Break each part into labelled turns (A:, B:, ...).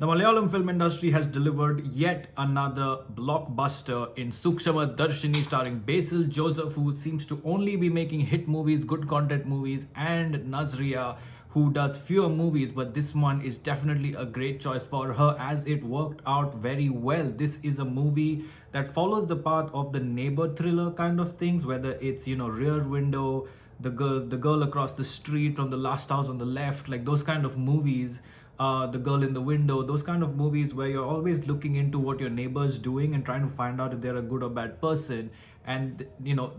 A: The Malayalam film industry has delivered yet another blockbuster in SookshmaDarshini starring Basil Joseph, who seems to only be making hit movies, good content movies, and Nazria, who does fewer movies, but this one is definitely a great choice for her as it worked out very well. This is a movie that follows the path of the neighbor thriller kind of things, whether it's, Rear Window, the girl across the street from the last house on the left, like those kind of movies, the girl in the window, those kind of movies where you're always looking into what your neighbor's doing and trying to find out if they're a good or bad person. And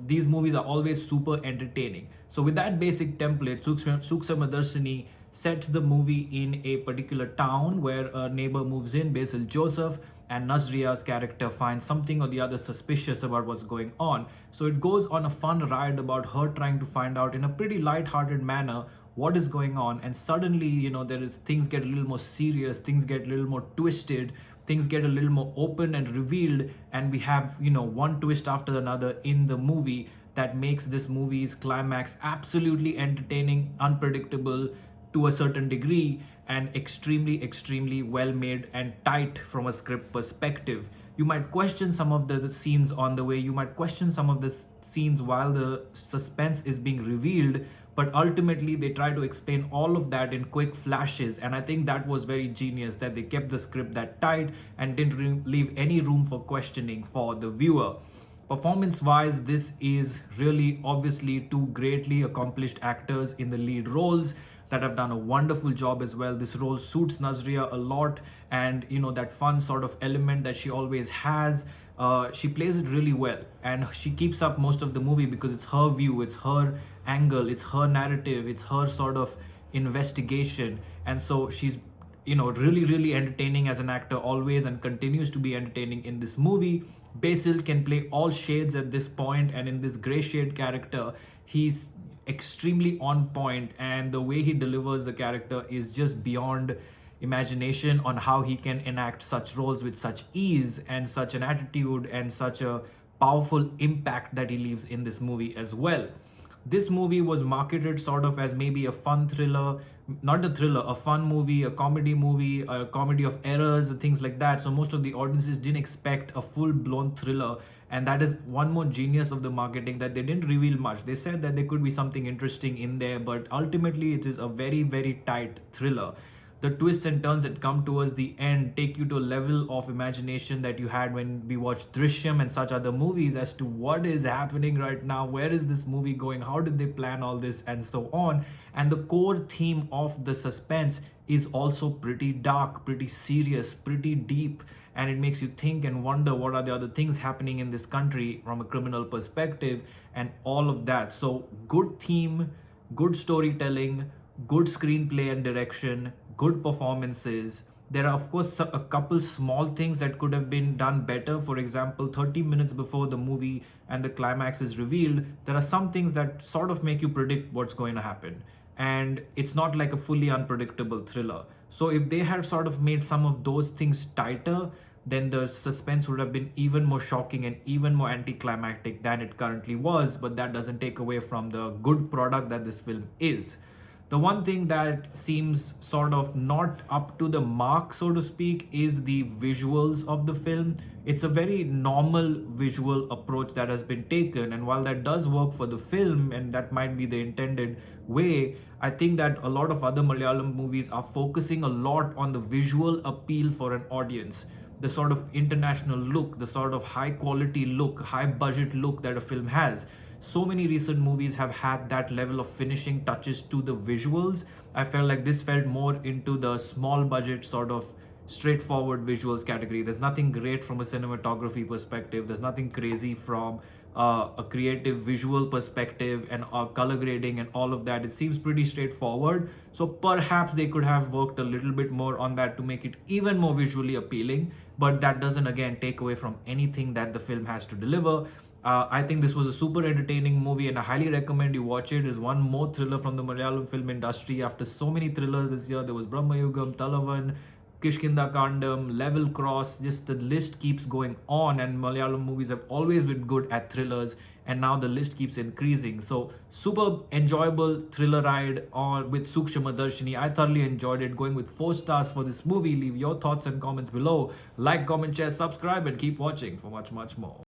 A: these movies are always super entertaining. So with that basic template, SookshmaDarshini sets the movie in a particular town where a neighbor moves in, Basil Joseph, and Nazria's character finds something or the other suspicious about what's going on. So it goes on a fun ride about her trying to find out in a pretty light-hearted manner what is going on. And suddenly, there is things get a little more serious, things get a little more twisted, things get a little more open and revealed, and we have one twist after another in the movie that makes this movie's climax absolutely entertaining, unpredictable to a certain degree, and extremely well made and tight from a script perspective. You might question some of the scenes on the way, you might question some of the scenes while the suspense is being revealed, but ultimately they try to explain all of that in quick flashes, and I think that was very genius that they kept the script that tight and didn't leave any room for questioning for the viewer. Performance wise, this is really obviously two greatly accomplished actors in the lead roles that have done a wonderful job as well. This role suits Nazria a lot, and that fun sort of element that she always has. She plays it really well, and she keeps up most of the movie because it's her view, it's her angle, it's her narrative, it's her sort of investigation, and so she's really entertaining as an actor always, and continues to be entertaining in this movie. Basil can play all shades at this point, and in this gray shade character, he's extremely on point, and the way he delivers the character is just beyond imagination on how he can enact such roles with such ease and such an attitude and such a powerful impact that he leaves in this movie as well. This movie was marketed sort of as maybe a fun thriller, not a thriller, a fun movie, a comedy of errors, things like that. So most of the audiences didn't expect a full-blown thriller, and that is one more genius of the marketing, that they didn't reveal much. They said that there could be something interesting in there, but ultimately it is a very tight thriller. The twists and turns that come towards the end take you to a level of imagination that you had when we watched Drishyam and such other movies as to what is happening right now, where is this movie going, how did they plan all this, and so on. And the core theme of the suspense is also pretty dark, pretty serious, pretty deep, and it makes you think and wonder what are the other things happening in this country from a criminal perspective and all of that. So good theme, good storytelling, good screenplay and direction, good performances. There are, of course, a couple small things that could have been done better. For example, 30 minutes before the movie and the climax is revealed, there are some things that sort of make you predict what's going to happen. And it's not like a fully unpredictable thriller. So if they had sort of made some of those things tighter, then the suspense would have been even more shocking and even more anticlimactic than it currently was. But that doesn't take away from the good product that this film is. The one thing that seems sort of not up to the mark, so to speak, is the visuals of the film. It's a very normal visual approach that has been taken, and while that does work for the film, and that might be the intended way, I think that a lot of other Malayalam movies are focusing a lot on the visual appeal for an audience. The sort of international look, the sort of high quality look, high budget look that a film has. So many recent movies have had that level of finishing touches to the visuals. I felt like this felt more into the small budget sort of straightforward visuals category. There's nothing great from a cinematography perspective. There's nothing crazy from a creative visual perspective and color grading and all of that. It seems pretty straightforward. So perhaps they could have worked a little bit more on that to make it even more visually appealing. But that doesn't, again, take away from anything that the film has to deliver. I think this was a super entertaining movie, and I highly recommend you watch it. It's one more thriller from the Malayalam film industry. After so many thrillers this year, there was Brahmayugam, Talavan, Kishkinda Kandam, Level Cross, just the list keeps going on. And Malayalam movies have always been good at thrillers, and now the list keeps increasing. So, super enjoyable thriller ride on with SookshmaDarshini. I thoroughly enjoyed it, going with 4 stars for this movie. Leave your thoughts and comments below. Like, comment, share, subscribe, and keep watching for much, much more.